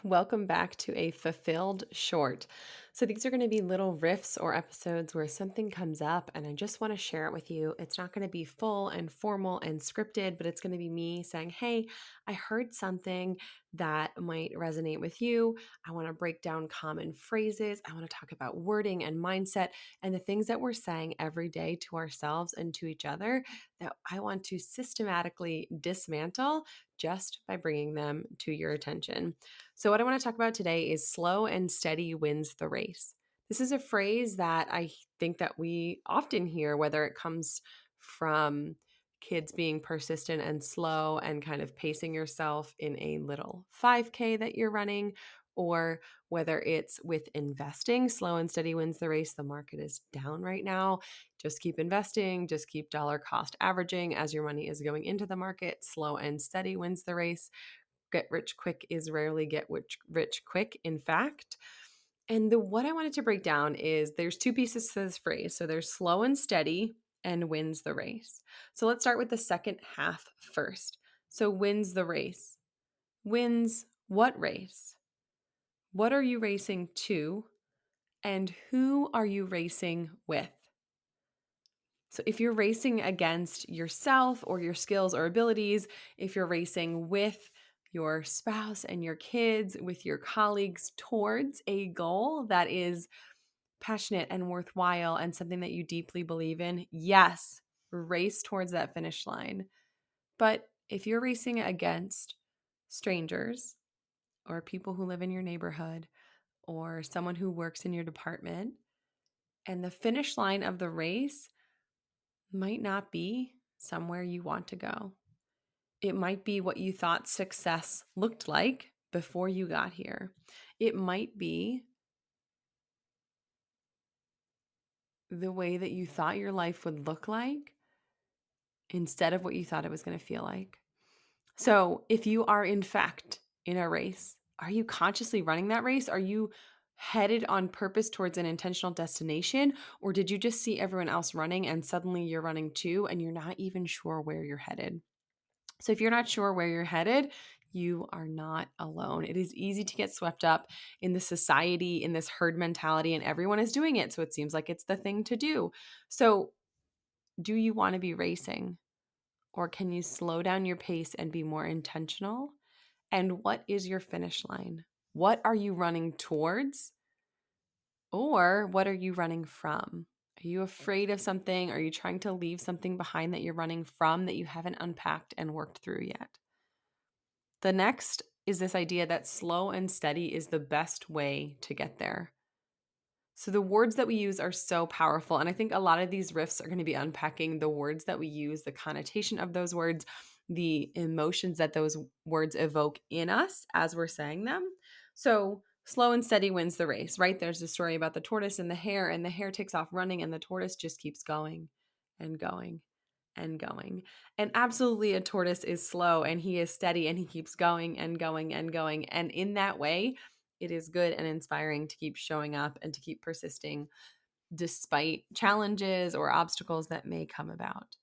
Welcome back to a fulfilled short. So, these are going to be little riffs or episodes where something comes up and I just want to share it with you. It's not going to be full and formal and scripted, but it's going to be me saying, "Hey, I heard something that might resonate with you. I want to break down common phrases. I want to talk about wording and mindset and the things that we're saying every day to ourselves and to each other that I want to systematically dismantle just by bringing them to your attention." So, what I want to talk about today is slow and steady wins the race. This is a phrase that I think that we often hear, whether it comes from kids being persistent and slow and kind of pacing yourself in a little 5K that you're running, or whether it's with investing. Slow and steady wins the race. The market is down right now. Just keep investing, just keep dollar cost averaging as your money is going into the market. Slow and steady wins the race. Get rich quick is rarely get rich quick, in fact. And the what I wanted to break down is there's two pieces to this phrase. So there's slow and steady and wins the race. So let's start with the second half first. So wins the race. Wins what race? What are you racing to? And who are you racing with? So if you're racing against yourself or your skills or abilities, if you're racing with your spouse and your kids, with your colleagues towards a goal that is passionate and worthwhile and something that you deeply believe in, yes, race towards that finish line. But if you're racing against strangers or people who live in your neighborhood or someone who works in your department, and the finish line of the race might not be somewhere you want to go. It might be what you thought success looked like before you got here. It might be the way that you thought your life would look like instead of what you thought it was going to feel like. So, if you are in fact in a race, are you consciously running that race? Are you headed on purpose towards an intentional destination? Or did you just see everyone else running and suddenly you're running too and you're not even sure where you're headed? So, if you're not sure where you're headed, you are not alone. It is easy to get swept up in the society, in this herd mentality, and everyone is doing it. So, it seems like it's the thing to do. So, do you want to be racing? Or can you slow down your pace and be more intentional? And what is your finish line? What are you running towards? Or what are you running from? Are you afraid of something? Are you trying to leave something behind that you're running from that you haven't unpacked and worked through yet? The next is this idea that slow and steady is the best way to get there. So the words that we use are so powerful. And I think a lot of these riffs are going to be unpacking the words that we use, the connotation of those words, the emotions that those words evoke in us as we're saying them. So slow and steady wins the race, right? There's a story about the tortoise and the hare takes off running, and the tortoise just keeps going and going and going. And absolutely, a tortoise is slow and he is steady and he keeps going and going and going. And in that way, it is good and inspiring to keep showing up and to keep persisting despite challenges or obstacles that may come about.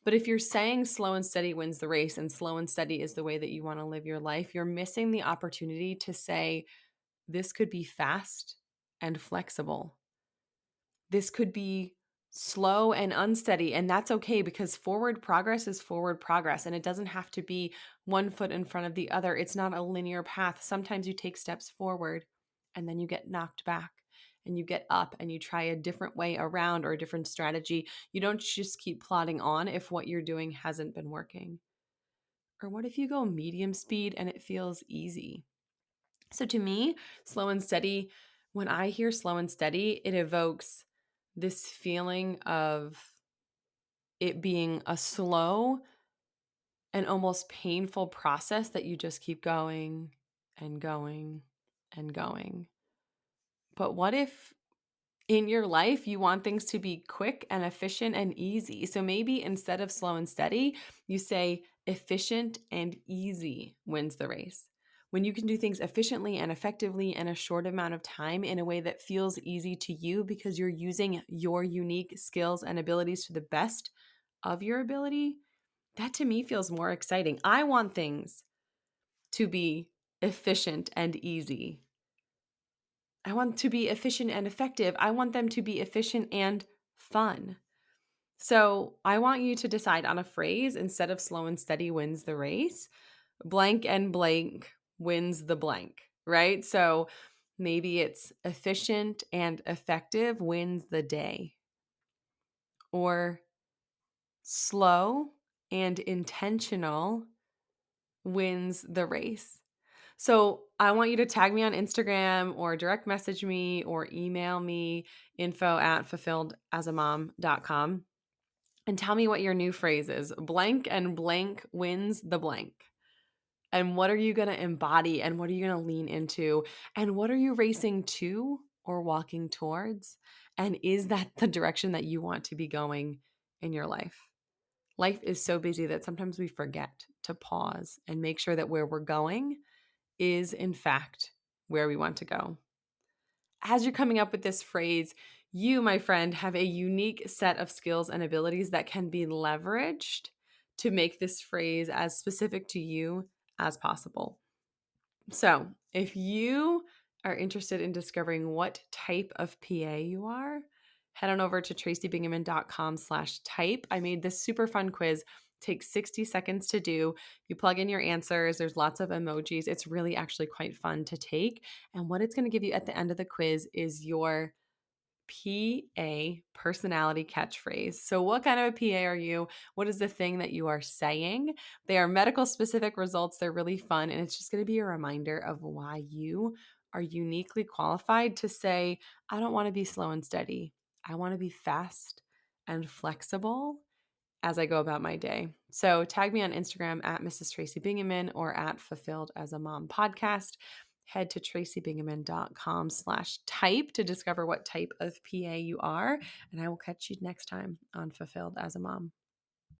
But if you're saying slow and steady wins the race and slow and steady is the way that you want to live your life, you're missing the opportunity to say, this could be fast and flexible. This could be slow and unsteady, and that's okay because forward progress is forward progress, and it doesn't have to be one foot in front of the other. It's not a linear path. Sometimes you take steps forward and then you get knocked back and you get up and you try a different way around or a different strategy. You don't just keep plodding on if what you're doing hasn't been working. Or what if you go medium speed and it feels easy? So to me, slow and steady, when I hear slow and steady, it evokes this feeling of it being a slow and almost painful process that you just keep going and going and going. But what if in your life you want things to be quick and efficient and easy? So maybe instead of slow and steady, you say efficient and easy wins the race. When you can do things efficiently and effectively in a short amount of time in a way that feels easy to you because you're using your unique skills and abilities to the best of your ability, that to me feels more exciting. I want things to be efficient and easy. I want to be efficient and effective. I want them to be efficient and fun. So I want you to decide on a phrase instead of slow and steady wins the race. Blank and blank wins the blank, right? So maybe it's efficient and effective wins the day, or slow and intentional wins the race. So I want you to tag me on Instagram or direct message me or email me info@fulfilledasamom.com and tell me what your new phrase is. Blank and blank wins the blank. And what are you going to embody and what are you going to lean into? And what are you racing to or walking towards? And is that the direction that you want to be going in your life? Life is so busy that sometimes we forget to pause and make sure that where we're going is, in fact, where we want to go. As you're coming up with this phrase, you, my friend, have a unique set of skills and abilities that can be leveraged to make this phrase as specific to you as possible. So, if you are interested in discovering what type of PA you are, head on over to tracybingaman.com/type. I made this super fun quiz. Takes 60 seconds to do. You plug in your answers. There's lots of emojis. It's really actually quite fun to take. And what it's going to give you at the end of the quiz is your PA personality catchphrase. So, what kind of a PA are you? What is the thing that you are saying? They are medical specific results. They're really fun. And it's just going to be a reminder of why you are uniquely qualified to say, I don't want to be slow and steady. I want to be fast and flexible as I go about my day. So tag me on Instagram at Mrs. Tracy Bingaman or at Fulfilled as a Mom podcast. Head to tracybingaman.com/type to discover what type of PA you are. And I will catch you next time on Fulfilled as a Mom.